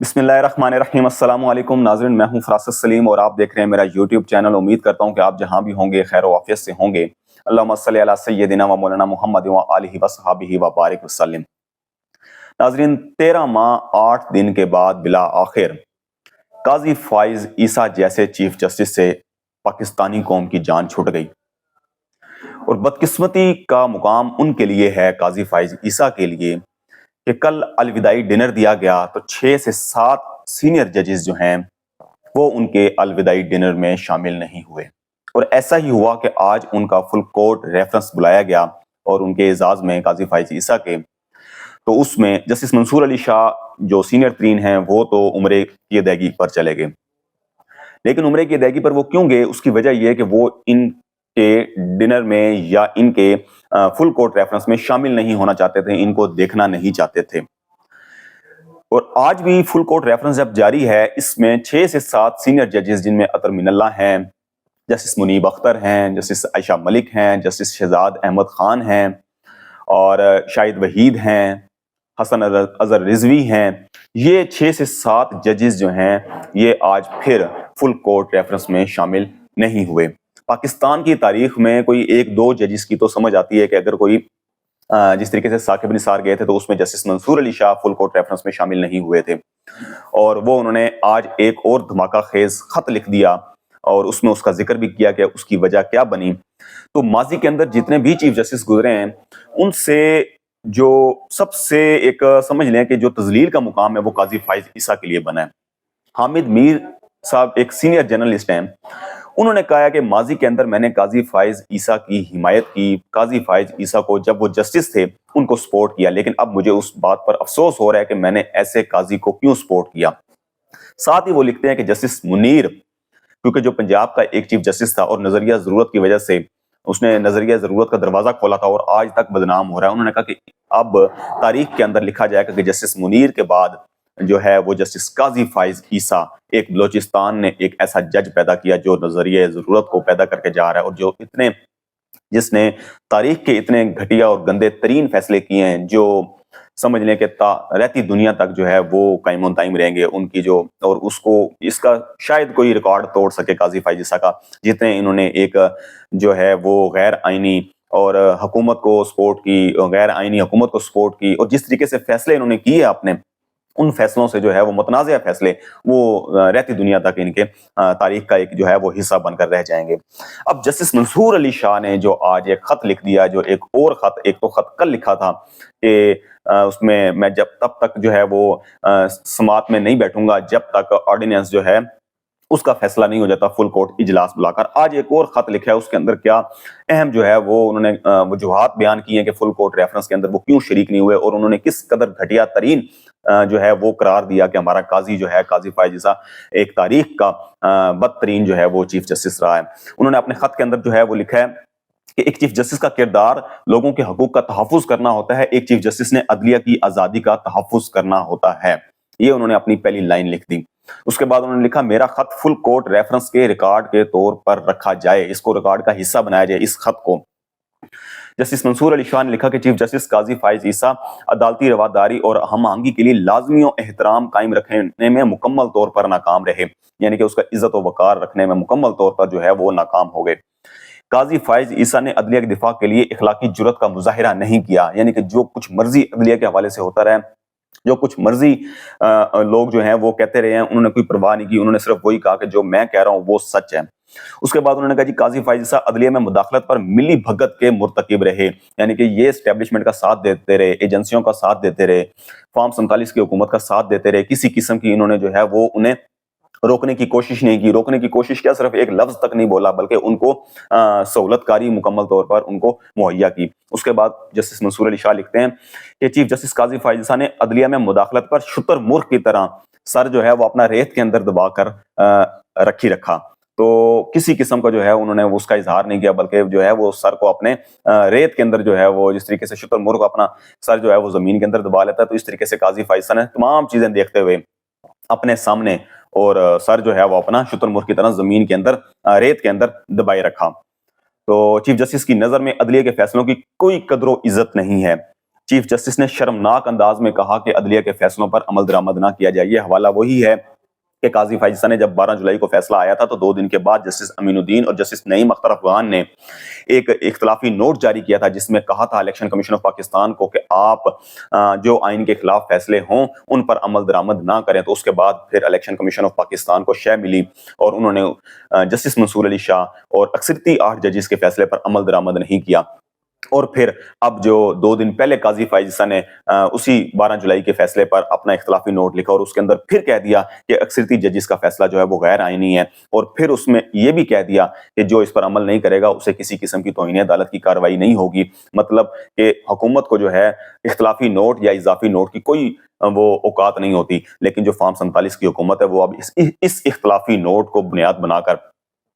बिस्मिल्लाहिर्रहमानिर्रहीम। अस्सलाम वालेकुम नाज़रीन, मैं हूं फरासत सलीम और आप देख रहे हैं मेरा यूट्यूब चैनल। उम्मीद करता हूं कि आप जहां भी होंगे खैर व आफियत से होंगे। अल्लाहुम्मा सल्लि अला सय्यदिना व मौलाना मुहम्मद व आलिहि व सहाबिहि व बारिक वसल्लम। नाज़रीन, 13 माह 8 दिन के बाद बिला आखिर काजी फाइज ईसा जैसे चीफ जस्टिस से पाकिस्तानी कौम की जान छूट गई। और बदकिस्मती का मुकाम उनके लिए है, काजी फाइज ईसा के लिए, कि कल अलविदाई डिनर दिया गया तो 6 से 7 सीनियर जजेस जो हैं वो उनके अलविदाई डिनर में शामिल नहीं हुए। और ऐसा ही हुआ कि आज उनका फुल कोर्ट रेफरेंस बुलाया गया और उनके एजाज में काजी फाइज ईसा के, तो उसमें जस्टिस मंसूर अली शाह जो सीनियर तरीन हैं वो तो उम्रे की अदायगी पर चले गए। लेकिन उम्रे की अदायगी पर वो क्यों गए, उसकी वजह यह है कि वो इनके डिनर में या इनके फुल कोर्ट रेफरेंस में शामिल नहीं होना चाहते थे, इनको देखना नहीं चाहते थे। और आज भी फुल कोर्ट रेफरेंस जब जारी है, इसमें 6 से 7 सीनियर जजेस जिनमें अतर मिनल्ला हैं, जस्टिस मुनीब अख्तर हैं, जस्टिस आयशा मलिक हैं, जस्टिस शहजाद अहमद खान हैं और शाहिद वहीद हैं, हसन अजहर रिजवी हैं। ये 6 से 7 जजेस जो हैं ये आज फिर फुल कोर्ट रेफरेंस में शामिल नहीं हुए। पाकिस्तान की तारीख में कोई 1-2 जजेस की तो समझ आती है कि अगर कोई जिस तरीके से साकिब निसार गए थे तो उसमें justice Mansoor Ali Shah full court reference में शामिल नहीं हुए थे, और वो उन्होंने आज एक और धमाका खेज खत लिख दिया और उसमें उसका जिक्र भी किया कि उसकी वजह क्या बनी। तो माजी के अंदर जितने भी चीफ जस्टिस गुजरे हैं उनसे जो सबसे एक समझ लें कि जो तजलील का मुकाम है वो काजी फाइज ईसा के लिए बना है। हामिद मीर साहब एक सीनियर जर्नलिस्ट हैं, उन्होंने कहा है कि माजी के अंदर मैंने काजी फाइज ईसा की हिमायत की, काजी फाइज ईसा को जब वो जस्टिस थे उनको सपोर्ट किया, लेकिन अब मुझे उस बात पर अफसोस हो रहा है कि मैंने ऐसे काजी को क्यों सपोर्ट किया। साथ ही वो लिखते हैं कि जस्टिस मुनीर, क्योंकि जो पंजाब का एक चीफ जस्टिस था और नजरिया जरूरत की वजह से उसने नजरिया जरूरत का दरवाजा खोला था और आज तक बदनाम हो रहा है, उन्होंने कहा कि अब तारीख के अंदर लिखा जाएगा कि जस्टिस मुनीर के बाद जो है वो जस्टिस काजी फाइज ईसा, एक बलोचिस्तान ने एक ऐसा जज पैदा किया जो नजरिए जरूरत को पैदा करके जा रहा है और जो जिसने तारीख के इतने घटिया और गंदे तरीन फैसले किए हैं जो समझ लें कि रहती दुनिया तक जो है वो कायम दायम रहेंगे उनकी जो, और उसको इसका शायद कोई रिकॉर्ड तोड़ सके काजी फाइज ईसा का, जितने इन्होंने एक जो है वो गैर आईनी और हुकूमत को सपोर्ट की, गैर आईनी हुकूमत को सपोर्ट की, और जिस तरीके से फैसले इन्होंने किए अपने, उन फैसलों से जो है वो मुतनाज़िया फैसले वो रहती दुनिया तक इनके तारीख का एक जो है वो हिस्सा बनकर रह जाएंगे। अब जस्टिस मंसूर अली शाह ने जो आज एक खत लिख दिया, जो एक और खत, एक तो खत कल लिखा था कि उसमें मैं जब तब तक जो है वो समात में नहीं बैठूंगा जब तक ऑर्डिनेंस जो है उसका फैसला नहीं हो जाता फुल कोर्ट इजलास बुलाकर। आज एक और खत लिखा है, उसके अंदर क्या अहम जो है वो उन्होंने वजूहात बयान की हैं कि फुल कोर्ट रेफरेंस के अंदर वो क्यों शरीक नहीं हुए, और उन्होंने किस कदर घटिया तरीन जो है वो करार दिया कि हमारा काजी जो है काजी फाइज ईसा एक तारीख का बदतरीन जो है वो चीफ जस्टिस रहा है। उन्होंने अपने खत के अंदर जो है वो लिखा है कि एक चीफ जस्टिस का किरदार लोगों के हकूक का तहफ़्फ़ुज़ करना होता है, एक चीफ जस्टिस ने अदलिया की आज़ादी का तहफ़्फ़ुज़ करना होता है। ये उन्होंने अपनी पहली लाइन लिख दी। उसके बाद उन्होंने लिखा, मेरा खत फुल कोर्ट रेफरेंस के रिकॉर्ड के तौर पर रखा जाए, इसको रिकॉर्ड का हिस्सा बनाया जाए इस खत को। जस्टिस मंसूर अली शाह ने लिखा कि चीफ जस्टिस काजी फाइज ईसा अदालती रवादारी और हम आहंगी के लिए लाजमी और एहतराम कायम रखने में मुकम्मल तौर पर नाकाम रहे, यानी कि उसका इज्जत और वकार रखने में मुकम्मल तौर पर जो है वो नाकाम हो गए। काजी फाइज ईसा ने अदलिया के दिफा के लिए इखलाकी जुर्रत का मुजाहिरा नहीं किया, यानी कि जो कुछ मर्जी अदलिया के हवाले से होता रहा, जो कुछ मर्जी लोग जो हैं वो कहते रहे हैं, उन्होंने कोई परवाह नहीं की, उन्होंने सिर्फ वही कहा कि जो मैं कह रहा हूं वो सच है। उसके बाद उन्होंने कहा जी काजी फाइज ईसा अदलिया में मुदाखलत पर मिली भगत के मुर्तकिब रहे, यानी कि ये एस्टेब्लिशमेंट का साथ देते रहे, एजेंसियों का साथ देते रहे, फॉर्म 47 की हुकूमत का साथ देते रहे, किसी किस्म की इन्होंने जो है वो उन्हें रोकने की कोशिश नहीं की। रोकने की कोशिश क्या, सिर्फ एक लफ्ज तक नहीं बोला, बल्कि उनको सहूलतकारी मुकम्मल तौर पर उनको मुहैया की। उसके बाद जस्टिस मंसूर अली शाह लिखते हैं कि चीफ जस्टिस काजी फाइज ईसा ने अदलिया में मुदाखलत पर शुतर मुर्ख की तरह सर जो है वो अपना रेत के अंदर दबाकर रखा, तो किसी किस्म का जो है उन्होंने उसका इजहार नहीं किया, बल्कि जो है वो सर को अपने रेत के अंदर जो है वो, जिस तरीके से शुतर मुर्ख अपना सर जो है वो जमीन के अंदर दबा लेता है, तो इस तरीके से काजी फाइज ईसा ने तमाम चीजें देखते हुए अपने सामने और सर जो है वो अपना शुतुरमुर्ग की तरह जमीन के अंदर रेत के अंदर दबाए रखा। तो चीफ जस्टिस की नजर में अदलिया के फैसलों की कोई कदर इज्जत नहीं है। چیف جسٹس نے شرمناک انداز میں کہا کہ عدلیہ کے فیصلوں پر عمل درآمد نہ کیا جائے۔ یہ حوالہ وہی ہے کہ قاضی فائز نے جب 12 جولائی کو فیصلہ آیا تھا تو 2 دن کے بعد جسٹس امین الدین اور جسٹس نعیم اختر افغان نے ایک اختلافی نوٹ جاری کیا تھا جس میں کہا تھا الیکشن کمیشن آف پاکستان کو کہ آپ جو آئین کے خلاف فیصلے ہوں ان پر عمل درآمد نہ کریں۔ تو اس کے بعد پھر الیکشن کمیشن آف پاکستان کو شے ملی اور انہوں نے جسٹس منصور علی شاہ اور اکثریتی 8 ججز کے فیصلے پر عمل درآمد نہیں کیا۔ اور پھر اب جو 2 دن پہلے قاضی فائز نے اسی 12 جولائی کے فیصلے پر اپنا اختلافی نوٹ لکھا اور اس کے اندر پھر کہہ دیا کہ اکثریتی ججز کا فیصلہ جو ہے وہ غیر آئینی ہے، اور پھر اس میں یہ بھی کہہ دیا کہ جو اس پر عمل نہیں کرے گا اسے کسی قسم کی توہین عدالت کی کارروائی نہیں ہوگی۔ مطلب کہ حکومت کو جو ہے اختلافی نوٹ یا اضافی نوٹ کی کوئی وہ اوقات نہیں ہوتی، لیکن جو فارم 47 کی حکومت ہے وہ اب اس اختلافی نوٹ کو بنیاد بنا کر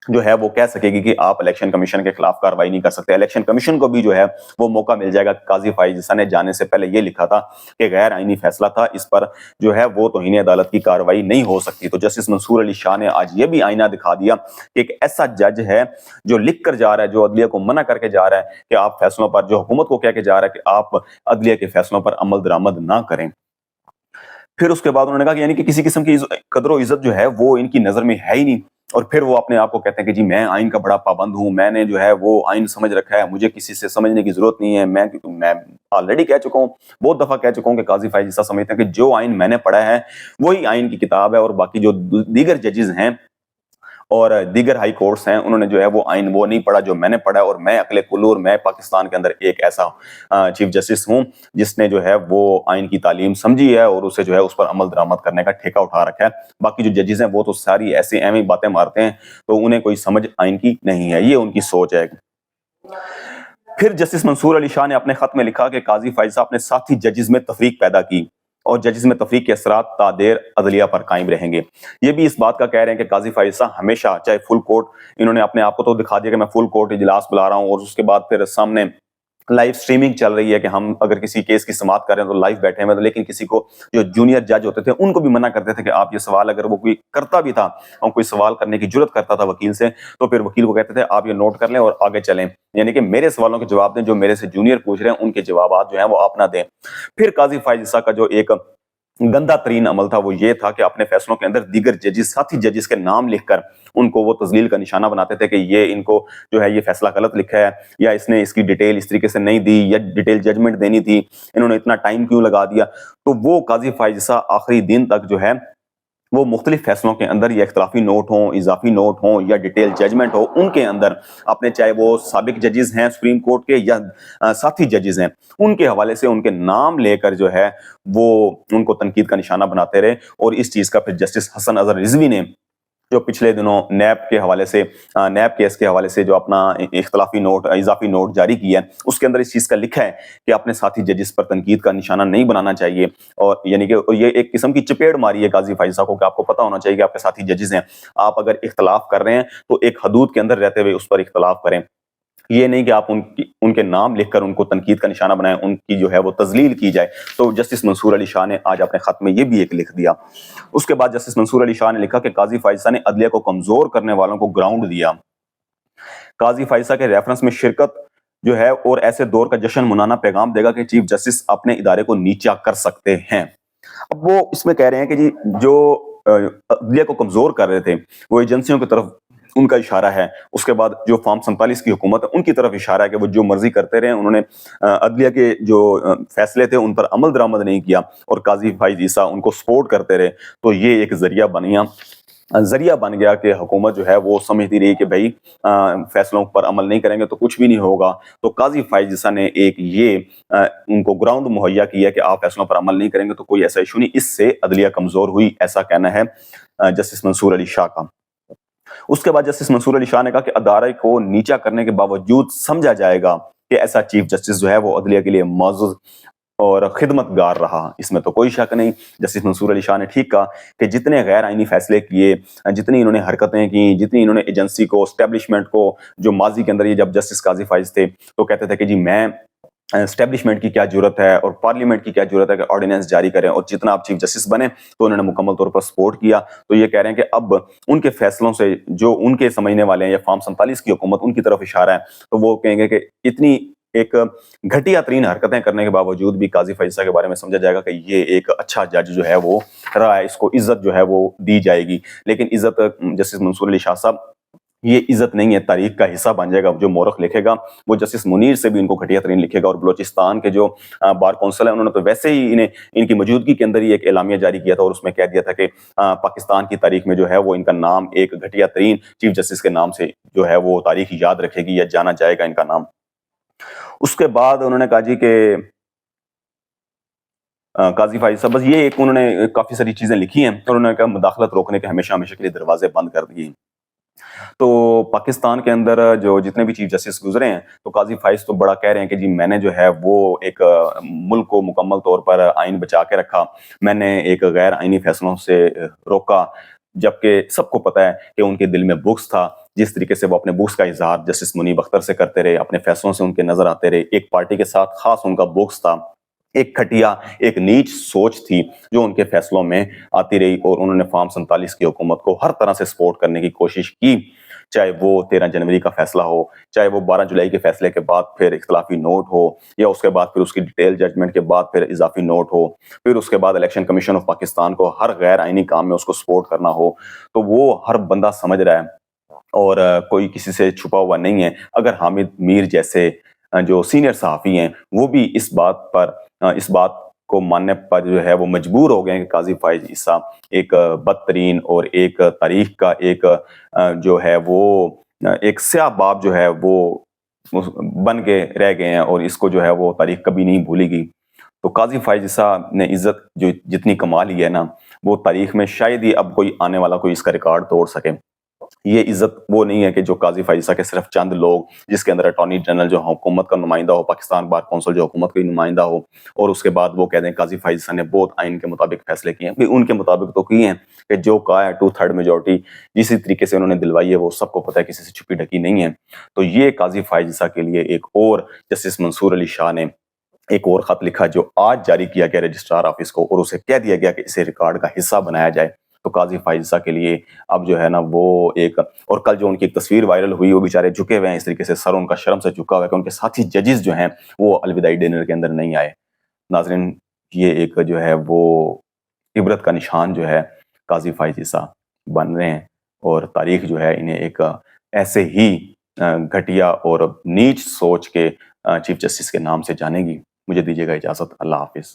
جو ہے وہ کہہ سکے گی کہ آپ الیکشن کمیشن کے خلاف کارروائی نہیں کر سکتے۔ الیکشن کمیشن کو بھی جو ہے وہ موقع مل جائے گا۔ قاضی فائز نے جانے سے پہلے یہ لکھا تھا کہ غیر آئینی فیصلہ تھا، اس پر جو ہے وہ توہین عدالت کی کارروائی نہیں ہو سکتی۔ تو جسٹس منصور علی شاہ نے آج یہ بھی آئینہ دکھا دیا کہ ایک ایسا جج ہے جو لکھ کر جا رہا ہے، جو عدلیہ کو منع کر کے جا رہا ہے کہ آپ فیصلوں پر، جو حکومت کو کہہ کے جا رہا ہے کہ آپ عدلیہ کے فیصلوں پر عمل درآمد نہ کریں۔ پھر اس کے بعد انہوں نے کہا کہ یعنی کہ کسی قسم کی قدر و عزت جو ہے وہ ان کی نظر میں ہے ہی نہیں، اور پھر وہ اپنے آپ کو کہتے ہیں کہ جی میں آئین کا بڑا پابند ہوں، میں نے جو ہے وہ آئین سمجھ رکھا ہے، مجھے کسی سے سمجھنے کی ضرورت نہیں ہے۔ میں آلریڈی کہہ چکا ہوں، بہت دفعہ کہہ چکا ہوں کہ قاضی فائز ایسا سمجھتے ہیں کہ جو آئین میں نے پڑھا ہے وہی آئین کی کتاب ہے، اور باقی جو دیگر ججز ہیں اور دیگر ہائی کورٹس ہیں انہوں نے جو ہے وہ آئین وہ نہیں پڑھا جو میں نے پڑھا ہے، اور میں عقل کلو اور میں پاکستان کے اندر ایک ایسا چیف جسٹس ہوں جس نے جو ہے وہ آئین کی تعلیم سمجھی ہے اور اسے جو ہے اس پر عمل درآمد کرنے کا ٹھیکہ اٹھا رکھا ہے۔ باقی جو ججز ہیں وہ تو ساری ایسی ایویں باتیں مارتے ہیں، تو انہیں کوئی سمجھ آئین کی نہیں ہے، یہ ان کی سوچ ہے۔ پھر جسٹس منصور علی شاہ نے اپنے خط میں لکھا کہ قاضی فائز اپنے ساتھی ججز میں تفریق پیدا کی اور ججز میں تفریق کے اثرات تا دیر عدلیہ پر قائم رہیں گے۔ یہ بھی اس بات کا کہہ رہے ہیں کہ قاضی فائز ہمیشہ چاہے فل کورٹ، انہوں نے اپنے آپ کو تو دکھا دیا کہ میں فل کورٹ اجلاس بلا رہا ہوں، اور اس کے بعد پھر سامنے لائیو سٹریمنگ چل رہی ہے کہ ہم اگر کسی کیس کی سماعت کر رہے ہیں تو لائیو بیٹھے ہوئے، لیکن کسی کو جو جونیئر جج ہوتے تھے ان کو بھی منع کرتے تھے کہ آپ یہ سوال، اگر وہ کوئی کرتا بھی تھا اور کوئی سوال کرنے کی جرت کرتا تھا وکیل سے، تو پھر وکیل کو کہتے تھے آپ یہ نوٹ کر لیں اور آگے چلیں، یعنی کہ میرے سوالوں کے جواب دیں، جو میرے سے جونیئر پوچھ رہے ہیں ان کے جوابات جو ہیں وہ آپ نہ دیں۔ پھر قاضی فائز کا جو ایک گندا ترین عمل تھا وہ یہ تھا کہ اپنے فیصلوں کے اندر دیگر ججز، ساتھی ججز کے نام لکھ کر ان کو وہ تذلیل کا نشانہ بناتے تھے کہ یہ ان کو جو ہے یہ فیصلہ غلط لکھا ہے، یا اس نے اس کی ڈیٹیل اس طریقے سے نہیں دی، یا ڈیٹیل ججمنٹ دینی تھی، انہوں نے اتنا ٹائم کیوں لگا دیا۔ تو وہ قاضی فائز آخری دن تک جو ہے وہ مختلف فیصلوں کے اندر یا اختلافی نوٹ ہوں، اضافی نوٹ ہوں یا ڈیٹیل ججمنٹ ہو، ان کے اندر اپنے چاہے وہ سابق ججز ہیں سپریم کورٹ کے یا ساتھی ججز ہیں، ان کے حوالے سے ان کے نام لے کر جو ہے وہ ان کو تنقید کا نشانہ بناتے رہے۔ اور اس چیز کا پھر جسٹس حسن اظہر رضوی نے جو پچھلے دنوں نیب کے حوالے سے، نیب کیس کے حوالے سے جو اپنا اختلافی نوٹ، اضافی نوٹ جاری کیا ہے، اس کے اندر اس چیز کا لکھا ہے کہ اپنے ساتھی ججز پر تنقید کا نشانہ نہیں بنانا چاہیے، اور یعنی کہ یہ ایک قسم کی چپیڑ ماری ہے قاضی فائز صاحب کو کہ آپ کو پتہ ہونا چاہیے کہ آپ کے ساتھی ججز ہیں، آپ اگر اختلاف کر رہے ہیں تو ایک حدود کے اندر رہتے ہوئے اس پر اختلاف کریں، یہ نہیں کہ آپ ان کے نام لکھ کر ان کو تنقید کا نشانہ بنائیں، ان کی جو ہے وہ تذلیل کی جائے۔ تو جسٹس منصور علی شاہ نے آج اپنے خط میں یہ بھی ایک لکھ دیا۔ اس کے بعد جسٹس منصور علی شاہ نے لکھا کہ قاضی فائز نے عدلیہ کو کمزور کرنے والوں کو گراؤنڈ دیا۔ قاضی فائز کے ریفرنس میں شرکت جو ہے اور ایسے دور کا جشن منانا پیغام دے گا کہ چیف جسٹس اپنے ادارے کو نیچا کر سکتے ہیں۔ اب وہ اس میں کہہ رہے ہیں کہ جی جو عدلیہ کو کمزور کر رہے تھے وہ ایجنسیوں کی طرف ان کا اشارہ ہے، اس کے بعد جو فارم 47 کی حکومت ہے ان کی طرف اشارہ ہے کہ وہ جو مرضی کرتے رہے، انہوں نے عدلیہ کے جو فیصلے تھے ان پر عمل درآمد نہیں کیا اور قاضی فائز عیسیٰ ان کو سپورٹ کرتے رہے۔ تو یہ ایک ذریعہ بن گیا کہ حکومت جو ہے وہ سمجھتی رہی کہ بھائی فیصلوں پر عمل نہیں کریں گے تو کچھ بھی نہیں ہوگا۔ تو قاضی فائز عیسیٰ نے ایک یہ ان کو گراؤنڈ مہیا کیا کہ آپ فیصلوں پر عمل نہیں کریں گے تو کوئی ایسا ایشو نہیں، اس سے عدلیہ کمزور ہوئی، ایسا کہنا ہے جسٹس منصور علی شاہ کا۔ اس کے بعد جسٹس منصور علی شاہ نے کہا کہ ادارے کو نیچا کرنے کے باوجود سمجھا جائے گا کہ ایسا چیف جسٹس جو ہے وہ عدلیہ کے لیے معزز اور خدمت گار رہا، اس میں تو کوئی شک نہیں۔ جسٹس منصور علی شاہ نے ٹھیک کہا کہ جتنے غیر آئینی فیصلے کیے، جتنی انہوں نے حرکتیں کی، جتنی انہوں نے ایجنسی کو، اسٹیبلشمنٹ کو، جو ماضی کے اندر یہ جب جسٹس قاضی فائز تھے تو کہتے تھے کہ جی میں اسٹیبلشمنٹ کی کیا ضرورت ہے اور پارلیمنٹ کی کیا ضرورت ہے کہ آرڈیننس جاری کریں، اور جتنا آپ چیف جسٹس بنے تو انہوں نے مکمل طور پر سپورٹ کیا۔ تو یہ کہہ رہے ہیں کہ اب ان کے فیصلوں سے جو ان کے سمجھنے والے ہیں یا فارم 47 کی حکومت ان کی طرف اشارہ ہے، تو وہ کہیں گے کہ اتنی ایک घटिया तरीन हरकतें करने के बावजूद भी काजी फैज़ ईसा के बारे में समझा जाएगा कि ये एक अच्छा जज जो है वो रहा है, इसको इज्जत जो है वो दी जाएगी। लेकिन इज्जत जस्टिस मंसूर अली शाह साहब, ये इज्जत नहीं है, तारीख का हिस्सा बन जाएगा। जो मौरख लिखेगा वो जस्टिस मुनीर से भी इनको घटिया तरीन लिखेगा। और बलोचिस्तान के जो बार कौंसिल है, उन्होंने तो वैसे ही इन्हें इनकी मौजूदगी के अंदर ही एक एलामिया जारी किया था और उसमें कह दिया था कि पाकिस्तान की तारीख में जो है वो इनका नाम एक घटिया तरीन चीफ जस्टिस के नाम से जो है वो तारीख याद रखेगी या जाना जाएगा इनका नाम। उसके बाद उन्होंने कहा जी कि काजी फाइज साहब, बस ये एक उन्होंने काफी सारी चीजें लिखी हैं और उन्होंने कहा मुदाखलत रोकने के हमेशा हमेशा के लिए दरवाजे बंद कर दिए। तो पाकिस्तान के अंदर जो जितने भी चीफ जस्टिस गुजरे हैं, तो काजी फाइज तो बड़ा कह रहे हैं कि जी मैंने जो है वो एक मुल्क को मुकम्मल तौर पर आइन बचा के रखा, मैंने एक गैर आइनी फैसलों से रोका। जबकि सबको पता है कि उनके दिल में बुग़्ज़ था। जिस तरीके से वो अपने बुग़्ज़ का इज़हार जस्टिस मुनीब अख्तर से करते रहे, अपने फैसलों से उनके नजर आते रहे, एक पार्टी के साथ खास उनका बुग़्ज़ था, एक घटिया, एक नीच सोच थी जो उनके फैसलों में आती रही और उन्होंने फार्म 47 की हुकूमत को हर तरह से सपोर्ट करने की कोशिश की। चाहे वो 13 जनवरी का फैसला हो, चाहे वो 12 जुलाई के फैसले के बाद फिर इख्तिलाफी नोट हो, या उसके बाद फिर उसकी डिटेल जजमेंट के बाद फिर इजाफी नोट हो, फिर उसके बाद इलेक्शन कमीशन ऑफ पाकिस्तान को हर गैर आइनी काम में उसको सपोर्ट करना हो। तो वो हर बंदा समझ रहा है और कोई किसी से छुपा हुआ नहीं है। अगर हामिद मीर जैसे जो सीनियर सहाफ़ी हैं, वो भी इस बात को मानने पर जो है वो मजबूर हो गए हैं कि काजी फाइज ईसा एक बदतरीन और एक तारीख का एक जो है वो एक स्याह बाब जो है वो बन के रह गए हैं और इसको जो है वो तारीख कभी नहीं भूलेगी। तो काजी फाइज ईसा ने इज्जत जो जितनी कमा ली है ना, वो तारीख में शायद ही अब कोई आने वाला कोई इसका रिकॉर्ड तोड़ सके। ये इज्जत वो नहीं है कि जो काजी फाइज ईसा के सिर्फ चंद लोग, जिसके अंदर अटॉर्नी जनरल जो हुकूमत का नुमाइंदा हो, पाकिस्तान बार कौंसिल जो हुकूमत का नुमाइंदा हो, और उसके बाद वो कहते हैं काजी फाइज ईसा ने बहुत आइन के मुताबिक फैसले किए हैं। उनके मुताबिक तो किए हैं कि जो कहा है 2/3 मेजोरिटी जिस तरीके से उन्होंने दिलवाई है वो सबको पता है, किसी से छुपी ढकी नहीं है। तो ये काजी फाइज ईसा के लिए एक और जस्टिस मंसूर अली शाह ने एक और खत लिखा जो आज जारी किया गया रजिस्ट्रार ऑफिस को, और उसे कह दिया गया कि इसे रिकॉर्ड का हिस्सा बनाया जाए। तो काजी फाइज ईसा के लिए अब जो है ना वो एक, और कल जो उनकी एक तस्वीर वायरल हुई, वो बेचारे झुके हुए हैं इस तरीके से, सर उनका शर्म से झुका हुआ है कि उनके साथी जजेस जो हैं वो अलविदाई डिनर के अंदर नहीं आए। नाजरीन, ये एक जो है वो इबरत का निशान जो है काजी फाइज ईसा बन रहे हैं और तारीख जो है इन्हें एक ऐसे ही घटिया और नीच सोच के चीफ जस्टिस के नाम से जानेगी। मुझे दीजिएगा इजाजत। अल्लाह हाफिज।